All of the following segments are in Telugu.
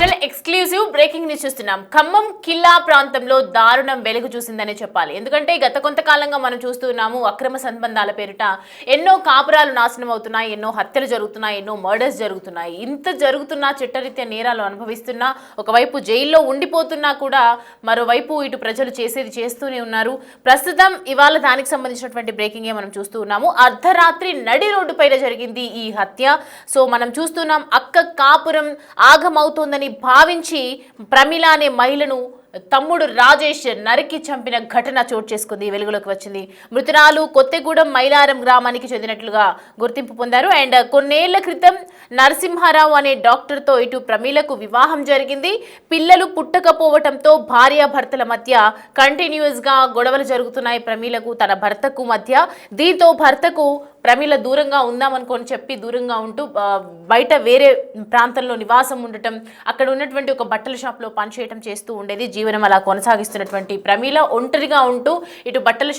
స్పెషల్ ఎక్స్క్లూజివ్ బ్రేకింగ్ న్యూస్ చూస్తున్నాం. ఖమ్మం కిల్లా ప్రాంతంలో దారుణం వెలుగు చూసిందనే చెప్పాలి. ఎందుకంటే గత కొంతకాలంగా మనం చూస్తున్నాము అక్రమ సంబంధాల పేరిట ఎన్నో కాపురాలు నాశనం అవుతున్నాయి, ఎన్నో హత్యలు జరుగుతున్నాయి, ఎన్నో మర్డర్స్ జరుగుతున్నాయి. ఇంత జరుగుతున్నా చట్టరీత్యా నేరాలు అనుభవిస్తున్నా, ఒకవైపు జైల్లో ఉండిపోతున్నా కూడా మరోవైపు ఇటు ప్రజలు చేసేది చేస్తూనే ఉన్నారు. ప్రస్తుతం ఇవాళ దానికి సంబంధించినటువంటి బ్రేకింగే మనం చూస్తూ ఉన్నాము. అర్ధరాత్రి నడి రోడ్డు పైన జరిగింది ఈ హత్య. సో మనం చూస్తున్నాం అక్క కాపురం ఆగమవుతోందని భావించి ప్రమిళ అనే మహిళను తమ్ముడు రాజేష్ నరికి చంపిన ఘటన చోటు చేసుకుంది, వెలుగులోకి వచ్చింది. మృతురాలు కొత్తగూడెం మైలారం గ్రామానికి చెందినట్లుగా గుర్తింపు పొందారు. అండ్ కొన్నేళ్ల క్రితం నరసింహారావు అనే డాక్టర్తో ఇటు ప్రమీలకు వివాహం జరిగింది. పిల్లలు పుట్టకపోవటంతో భార్యాభర్తల మధ్య కంటిన్యూస్గా గొడవలు జరుగుతున్నాయి ప్రమీలకు తన భర్తకు మధ్య. దీంతో భర్తకు ప్రమీల దూరంగా ఉందామనుకొని చెప్పి దూరంగా ఉంటూ బయట వేరే ప్రాంతంలో నివాసం ఉండటం, అక్కడ ఉన్నటువంటి ఒక బట్టల షాప్లో పనిచేయటం చేస్తూ ఉండేది. జీవనం అలా కొనసాగిస్తున్నటువంటి ప్రమీల ఒంటరిగా ఉంటూ ఇటు బట్టల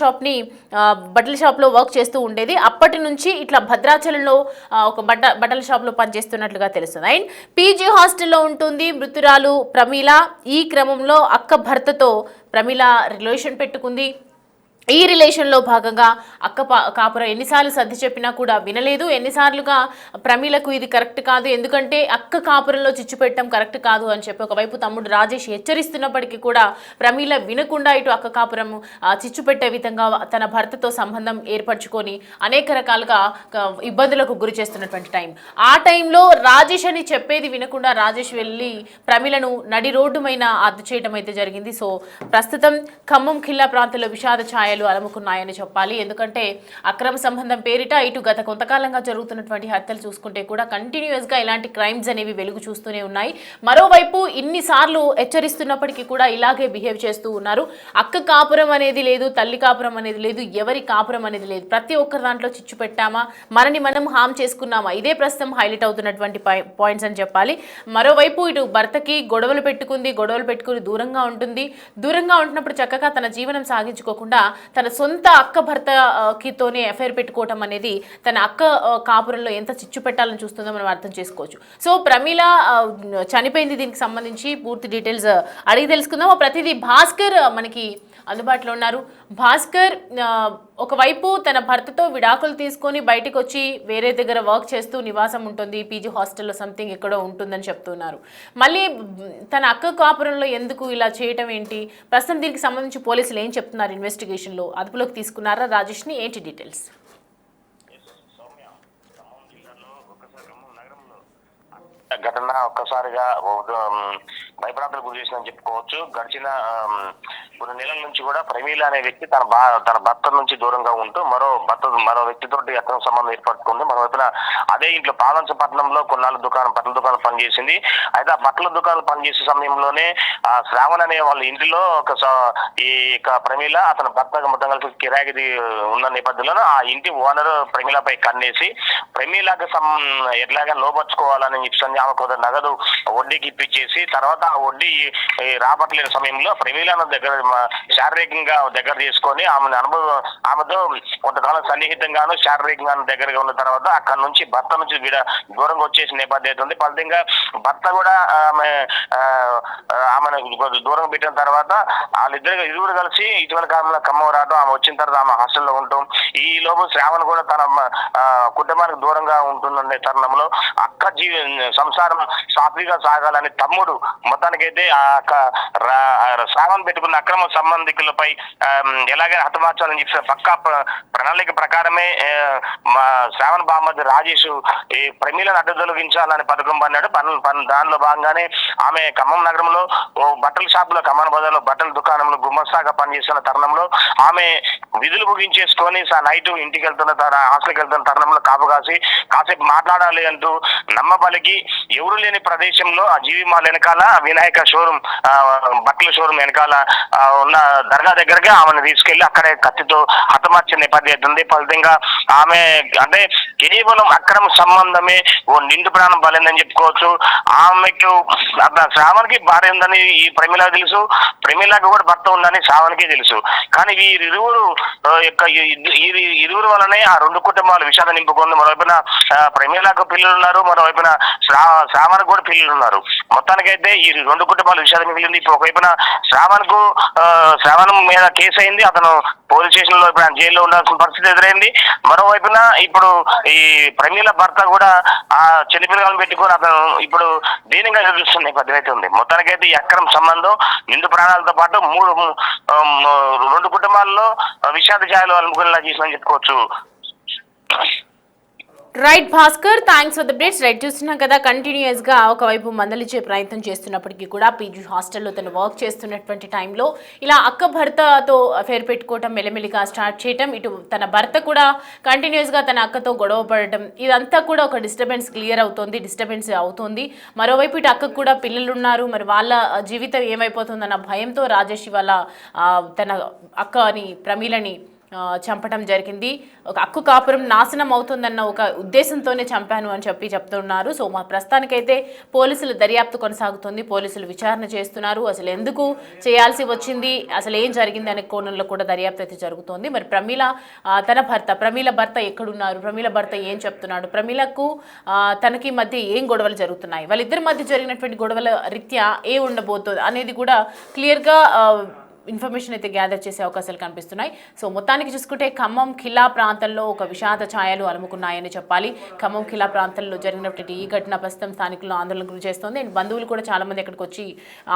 షాప్లో వర్క్ చేస్తూ ఉండేది. అప్పటి నుంచి ఇట్లా భద్రాచలంలో ఒక బట్టల షాప్లో పనిచేస్తున్నట్లుగా తెలుస్తుంది. అండ్ పీజీ హాస్టల్లో ఉంటుంది మృతురాలు ప్రమీల. ఈ క్రమంలో అక్క భర్తతో ప్రమీల రిలేషన్ పెట్టుకుంది. ఈ రిలేషన్లో భాగంగా అక్క కాపురం ఎన్నిసార్లు సర్ది చెప్పినా కూడా వినలేదు. ఎన్నిసార్లుగా ప్రమీలకు ఇది కరెక్ట్ కాదు, ఎందుకంటే అక్క కాపురంలో చిచ్చు పెట్టడం కరెక్ట్ కాదు అని చెప్పి ఒకవైపు తమ్ముడు రాజేష్ హెచ్చరిస్తున్నప్పటికీ కూడా ప్రమీల వినకుండా ఇటు అక్క కాపురం చిచ్చు పెట్టే విధంగా తన భర్తతో సంబంధం ఏర్పరచుకొని అనేక రకాలుగా ఇబ్బందులకు గురి చేస్తున్నటువంటి టైం. ఆ టైంలో రాజేష్ అని చెప్పేది వినకుండా రాజేష్ వెళ్ళి ప్రమీలను నడి రోడ్డుమైన అద్దె చేయడం అయితే జరిగింది. సో ప్రస్తుతం ఖమ్మం ఖిల్లా ప్రాంతంలో విషాద ఛాయ అలముకున్నాయని చెప్పాలి. ఎందుకంటే అక్రమ సంబంధం పేరిట ఇటు గత కొంతకాలంగా జరుగుతున్నటువంటి హత్యలు చూసుకుంటే కూడా కంటిన్యూస్ గా ఇలాంటి క్రైమ్స్ అనేవి వెలుగు చూస్తూనే ఉన్నాయి. మరోవైపు ఇన్నిసార్లు హెచ్చరిస్తున్నప్పటికీ కూడా ఇలాగే బిహేవ్ చేస్తూ ఉన్నారు. అక్క కాపురం అనేది లేదు, తల్లి కాపురం అనేది లేదు, ఎవరి కాపురం అనేది లేదు. ప్రతి ఒక్కరి దాంట్లో చిచ్చు పెట్టామా, మనని మనం హామ్ చేసుకున్నామా, ఇదే ప్రస్తుతం హైలైట్ అవుతున్నటువంటి పాయింట్స్ అని చెప్పాలి. మరోవైపు ఇటు భర్తకి గొడవలు పెట్టుకుని దూరంగా ఉంటుంది. దూరంగా ఉంటున్నప్పుడు చక్కగా తన జీవనం సాగించుకోకుండా తన సొంత అక్క భర్తకితోనే అఫైర్ పెట్టుకోవటం అనేది తన అక్క కాపురంలో ఎంత చిచ్చు పెట్టాలని చూస్తుందో మనం అర్థం చేసుకోవచ్చు. సో ప్రమీల చనిపోయింది. దీనికి సంబంధించి పూర్తి డీటెయిల్స్ అడిగి తెలుసుకుందాం. ప్రతిదీ భాస్కర్ మనకి అందుబాటులో ఉన్నారు. భాస్కర్ ఒకవైపు తన భర్తతో విడాకులు తీసుకొని బయటకు వచ్చి వేరే దగ్గర వర్క్ చేస్తూ నివాసం ఉంటుంది, పీజీ హాస్టల్లో సంథింగ్ ఎక్కడో ఉంటుందని చెప్తున్నారు. మళ్ళీ తన అక్క కాపురంలో ఎందుకు ఇలా చేయటం ఏంటి, ప్రస్తుతం దీనికి సంబంధించి పోలీసులు ఏం చెప్తున్నారు, ఇన్వెస్టిగేషన్లో అదుపులోకి తీసుకున్నారా రాజేష్ని, ఏంటి డీటెయిల్స్? ఘటన ఒక్కసారిగా భయభ్రాంతులకు గురి చేసిందని చెప్పుకోవచ్చు. గడిచిన కొన్ని నెలల నుంచి కూడా ప్రమీల అనే వ్యక్తి తన భర్త నుంచి దూరంగా ఉంటూ మరో వ్యక్తితో అక్రమ సంబంధం ఏర్పడుతుంది. మరోవైపున అదే ఇంట్లో పాలంచపట్నంలో కొన్నాళ్ళు బట్టల దుకాణం పనిచేసింది. అయితే ఆ బట్టల దుకాణం పనిచేసే సమయంలోనే శ్రావణ్ అనే వాళ్ళ ఇంటిలో ఈ ప్రమీల అతని భర్త మొత్తం కలిసి కిరాయికి ఉన్న నేపథ్యంలో ఆ ఇంటి ఓనర్ ప్రమీలపై కన్నేసి ప్రమీలకు ఎట్లాగా లోపరుచుకోవాలని చెప్పి ఆమె కొంత నగదు వడ్డీకి ఇప్పించేసి తర్వాత ఆ వడ్డీ రాబట్టలేని సమయంలో ప్రమీలను శారీరకంగా దగ్గర చేసుకొని ఆమెతో కొంతకాలం సన్నిహితంగాను శారీరకంగా దగ్గరగా ఉన్న తర్వాత అక్కడ నుంచి భర్త నుంచి దూరంగా వచ్చేసిన నేపథ్యం ఉంది. ఫలితంగా భర్త కూడా ఆమెను దూరంగా పెట్టిన తర్వాత ఇరువురు కలిసి ఇటీవల కాలంలో ఖమ్మం రావడం, ఆమె వచ్చిన తర్వాత ఆమె హాస్టల్లో ఉంటాం. ఈ లోపు శ్రావణ్ కూడా తన కుటుంబానికి దూరంగా ఉంటుందనే తరుణంలో అక్క సంసారం సాఫీగా సాగాలని తమ్ముడు మొత్తానికైతే శ్రావణ్ పెట్టుకున్న అక్రమ సంబంధికులపై ఎలాగైనా హతమార్చాలని చెప్పిన పక్కా ప్రణాళిక ప్రకారమే శ్రావణ్ బామ్మది రాజేష్ ఈ ప్రమీలను అడ్డు తొలగించాలని పథకం పన్నాడు. దానిలో భాగంగానే ఆమె ఖమ్మం నగరంలో బట్టల షాపులో ఖమ్మం బజార్లో బట్టల దుకాణంలో గుమ్మస్తాగా పనిచేస్తున్న తరుణంలో ఆమె విధులు ముగించేసుకొని నైట్ ఇంటికి హాస్టల్కి వెళ్తున్న తరుణంలో కాసేపు మాట్లాడాలి అంటూ నమ్మబలికి ఎవరు లేని ప్రదేశంలో ఆ జీవి మాల్ వెనకాల వినాయక షోరూమ్ బట్టల షోరూమ్ వెనకాల ఉన్న దర్గా దగ్గరగా ఆమెను తీసుకెళ్లి అక్కడే కత్తితో హతమార్చిన నేపథ్యం ఉంది. ఫలితంగా ఆమె అంటే కేవలం అక్రమ సంబంధమే ఓ నిండు ప్రాణం బలిందని చెప్పుకోవచ్చు. ఆమెకు శ్రావణ్కి భార్య ఉందని ఈ ప్రమీలకు తెలుసు, ప్రమీలకు కూడా భర్త ఉందని శ్రావణ్కి తెలుసు. కానీ వీరిరువురు యొక్క ఇరువురు వలనే ఆ రెండు కుటుంబాలు విషాదం నింపుకుంది. మరోవైపున ప్రమీలకు పిల్లలు ఉన్నారు, మరోవైపున శ్రావణకు కూడా పిల్లలు ఉన్నారు. మొత్తానికైతే ఈ రెండు కుటుంబాలు విషాదం మిగిలింది. ఇప్పుడు ఒకవైపున శ్రావణం మీద కేసు అయింది, అతను పోలీస్ స్టేషన్ లో ఇప్పుడు జైల్లో ఉండాల్సిన పరిస్థితి ఎదురైంది. మరోవైపున ఇప్పుడు ఈ ప్రమీల భర్త కూడా ఆ చిన్నపిల్లలను పెట్టుకుని అతను ఇప్పుడు దీనిగా ఎదురుస్తున్న నేపథ్యం అయితే ఉంది. మొత్తానికైతే ఈ అక్రమ సంబంధం నిండు ప్రాణాలతో పాటు రెండు కుటుంబాల్లో విషాద ఛాయలు అలుముకునేలా చేసిందని చెప్పుకోవచ్చు. Right Bhaskar, thanks for the updates. Right, చూస్తున్నాం కదా కంటిన్యూస్ గా ఒకవైపు మందలించే ప్రయత్నం చేస్తున్నప్పటికీ కూడా పీజీ హాస్టల్లో తను వర్క్ చేస్తున్నటువంటి టైంలో ఇలా అక్క భర్తతో అఫేర్ పెట్టుకోవటం, మెల్లమెల్లిగా స్టార్ట్ చేయటం, ఇటు తన భర్త కూడా కంటిన్యూస్ గా తన అక్కతో గొడవ పడటం, ఇదంతా కూడా ఒక డిస్టర్బెన్స్ అవుతుంది. మరోవైపు ఇటు అక్కకు కూడా పిల్లలు ఉన్నారు, మరి వాళ్ళ జీవితం ఏమైపోతుందన్న భయంతో రాజేష్ వాళ్ళ తన అక్కని ప్రమీలని చంపటం జరిగింది. ఒక అక్కు కాపురం నాశనం అవుతుందన్న ఒక ఉద్దేశంతోనే చంపాను అని చెప్తున్నారు. సో మా ప్రస్తుతానికైతే పోలీసులు దర్యాప్తు కొనసాగుతుంది, పోలీసులు విచారణ చేస్తున్నారు. అసలు ఎందుకు చేయాల్సి వచ్చింది, అసలు ఏం జరిగింది అనే కోణంలో కూడా దర్యాప్తు అయితే జరుగుతోంది. మరి ప్రమీల భర్త ఎక్కడున్నారు, ప్రమీల భర్త ఏం చెప్తున్నాడు, ప్రమీలకు తనకి మధ్య ఏం గొడవలు జరుగుతున్నాయి, వాళ్ళిద్దరి మధ్య జరిగినటువంటి గొడవల రీత్యా ఏ ఉండబోతుంది అనేది కూడా క్లియర్గా ఇన్ఫర్మేషన్ అయితే గ్యాదర్ చేసే అవకాశాలు కనిపిస్తున్నాయి. సో మొత్తానికి చూసుకుంటే ఖమ్మం ఖిల్లా ప్రాంతంలో ఒక విషాద ఛాయలు అలుముకున్నాయని చెప్పాలి. ఖమ్మం ఖిల్లా ప్రాంతంలో జరిగినటువంటి ఈ ఘటన ప్రస్తుతం స్థానికులను ఆందోళన గురి చేస్తోంది. అండ్ బంధువులు కూడా చాలా మంది అక్కడికి వచ్చి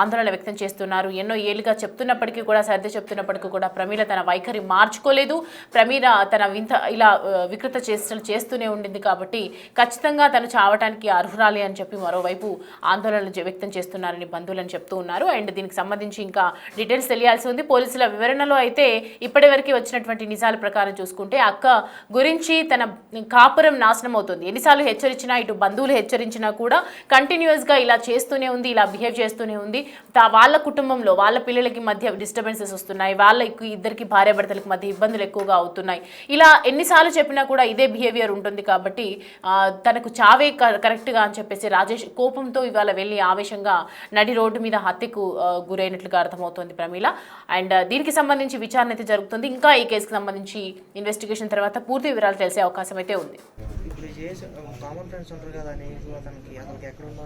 ఆందోళన వ్యక్తం చేస్తున్నారు. ఎన్నో ఏళ్ళుగా చెప్తున్నప్పటికీ కూడా, సర్ది చెప్తున్నప్పటికీ కూడా ప్రమీల తన వైఖరి మార్చుకోలేదు. ప్రమీల తన ఇలా వికృత చేష్టలు చేస్తూనే ఉండింది. కాబట్టి ఖచ్చితంగా తను చావటానికి అర్హురాలి అని చెప్పి మరోవైపు ఆందోళనలు వ్యక్తం చేస్తున్నారని బంధువులని చెప్తూ ఉన్నారు. అండ్ దీనికి సంబంధించి ఇంకా డీటెయిల్స్ తెలియాల్సి ఉంది. పోలీసుల వివరణలో అయితే ఇప్పటి వరకు వచ్చినటువంటి నిజాల ప్రకారం చూసుకుంటే అక్క గురించి తన కాపురం నాశనం అవుతుంది. ఎన్నిసార్లు హెచ్చరించినా, ఇటు బంధువులు హెచ్చరించినా కూడా కంటిన్యూస్గా ఇలా చేస్తూనే ఉంది, ఇలా బిహేవ్ చేస్తూనే ఉంది. వాళ్ళ కుటుంబంలో వాళ్ళ పిల్లలకి మధ్య డిస్టర్బెన్సెస్ వస్తున్నాయి, వాళ్ళకి ఇద్దరికి భార్యాభర్తలకు మధ్య ఇబ్బందులు ఎక్కువగా అవుతున్నాయి. ఇలా ఎన్నిసార్లు చెప్పినా కూడా ఇదే బిహేవియర్ ఉంటుంది. కాబట్టి తనకు చావే కరెక్ట్గా అని చెప్పేసి రాజేష్ కోపంతో ఇవాళ వెళ్ళి ఆవేశంగా నడి రోడ్డు మీద హత్యకు గురైనట్లుగా అర్థమవుతోంది ప్రమీల. అండ్ దీనికి సంబంధించి విచారణ అయితే జరుగుతుంది. ఇంకా ఈ కేసుకు సంబంధించి ఇన్వెస్టిగేషన్ తర్వాత పూర్తి వివరాలు తెలిసే అవకాశం అయితే ఉంది. ఇప్పుడు కామన్ ఫ్రెండ్స్ ఉంటారు కదా, అతనికి ఎక్కడ ఉందో